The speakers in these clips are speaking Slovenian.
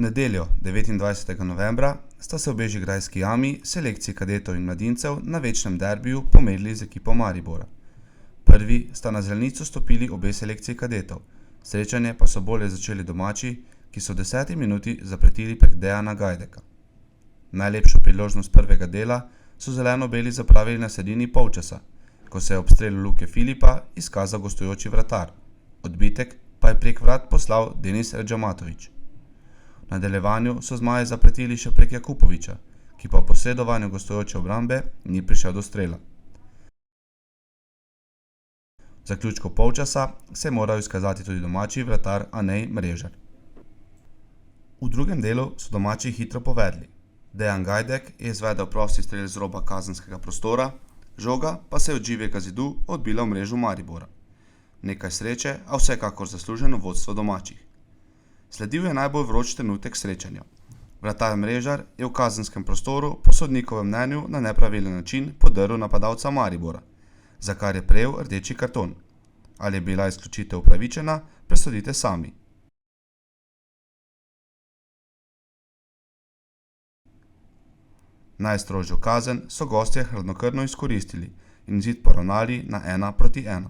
V nedeljo, 29. novembra, sta se v bežigrajski Jami selekciji kadetov in mladincev na večnem derbiju pomerili z ekipo Maribora. Prvi sta na zelenico stopili obe selekciji kadetov, srečanje pa so bolje začeli domači, ki so v 10. minuti zapretili prek Dejana Gajdeka. Najlepšo priložnost prvega dela so zeleno-beli zapravili na sredini polčasa, ko se je ob strelu Luke Filipa izkazal gostujoči vratar, odbitek pa je prek vrat poslal Denis Redžamatović. V nadaljevanju so zmaji zapretili še prek Jakupovića, ki pa v posredovanju gostujoče obrambe ni prišel do strela. V zaključku polčasa se je moral izkazati tudi domači vratar Anej Mrežar. V drugem delu so domači hitro povedli. Dejan Gajdek je izvedel prosti strel z roba kazenskega prostora, žoga pa se je od živega zidu odbila v mrežo Maribora. Nekaj sreče, a vsekakor zasluženo vodstvo domačih. Sledil je najbolj vroč trenutek srečanja. Vratar Mrežar je v kazenskem prostoru po sodnikovem mnenju na nepravilen način podrl napadalca Maribora, za kar je prejel rdeči karton. Ali je bila izključitev upravičena, presodite sami. Najstrožjo kazen so gostje hladnokrvno izkoristili in izid poravnali na 1:1.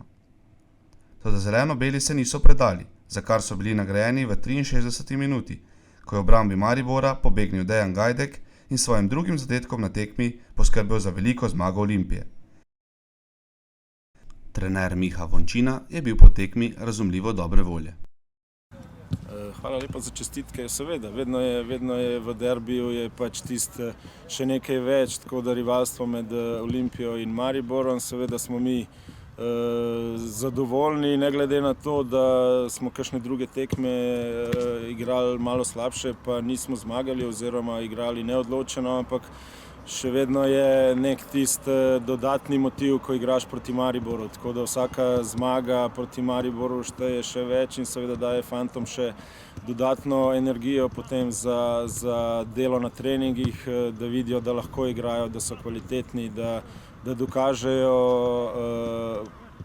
Toda zeleno-beli se niso predali, za kar so bili nagrajeni v 63. minuti, ko je v obrambi Maribora pobegnil Dejan Gajdek in s svojim drugim zadetkom na tekmi poskrbel za veliko zmago Olimpije. Trener Miha Vončina je bil po tekmi razumljivo dobre volje. Hvala lepa za čestitke. Seveda, vedno je v derbiju je pač tisto še nekaj več, tako da rivalstvo med Olimpijo in Mariborom. Seveda smo mi zadovoljni, ne glede na to, da smo kakšne druge tekme igrali malo slabše, pa nismo zmagali oziroma igrali neodločeno, ampak še vedno je nek tisti dodatni motiv, ko igraš proti Mariboru, tako da vsaka zmaga proti Mariboru šteje še več in seveda daje fantom še dodatno energijo potem za delo na treningih, da vidijo, da lahko igrajo, da so kvalitetni, da dokažejo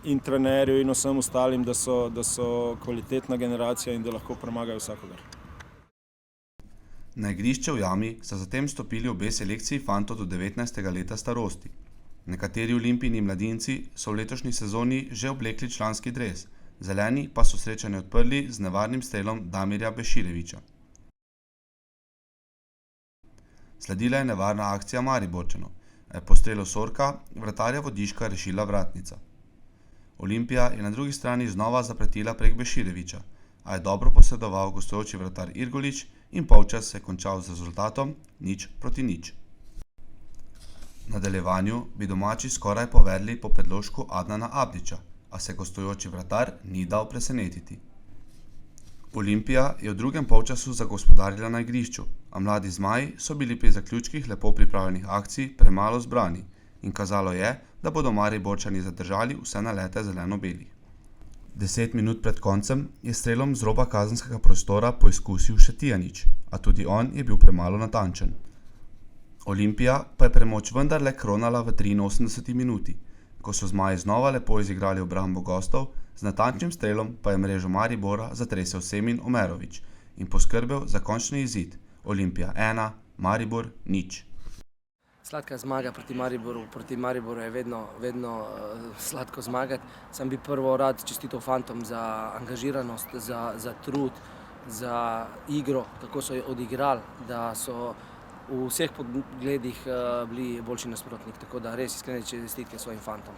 in trenerju in vsem ostalim, da so kvalitetna generacija in da lahko premagajo vsakogar. Na igrišče v Jami so zatem stopili obe selekciji fantov do 19. leta starosti. Nekateri Olimpijini mladinci so v letošnji sezoni že oblekli članski dres, zeleni pa so srečanje odprli z nevarnim strelom Damirja Beširevića. Sledila je nevarna akcija Mariborčanov, a je po strelu Sorka vratarja Vodiška rešila vratnica. Olimpija je na drugi strani znova zapretila prek Beširevića, a je dobro posredoval gostujoči vratar Irgolić in polčas se je končal z rezultatom 0:0. V nadaljevanju bi domači skoraj povedli po predložku Adnana Abdića, a se gostujoči vratar ni dal presenetiti. Olimpija je v drugem polčasu zagospodarila na igrišču, a mladi zmaji so bili pri zaključkih lepo pripravljenih akcij premalo zbrani in kazalo je, da bodo Mariborčani zadržali vse nalete zeleno-belih. 10 minut pred koncem je strelom z roba kazenskega prostora poizkusil še Tijanić, a tudi on je bil premalo natančen. Olimpija pa je premoč vendarle kronala v 83. minuti, ko so zmaji znova lepo izigrali obrambo gostov, z natančnim strelom pa je mrežo Maribora zatresel Semin Omerović in poskrbel za končni izid Olimpija 1, Maribor 0. Sladka zmaga proti Mariboru je vedno sladko zmagati. Sam bi prvo rad čestital fantom za angažiranost, za trud, za igro, kako so odigrali, da so v vseh pogledih bili boljši nasprotnik, tako da res iskrene čestitke svojim fantom.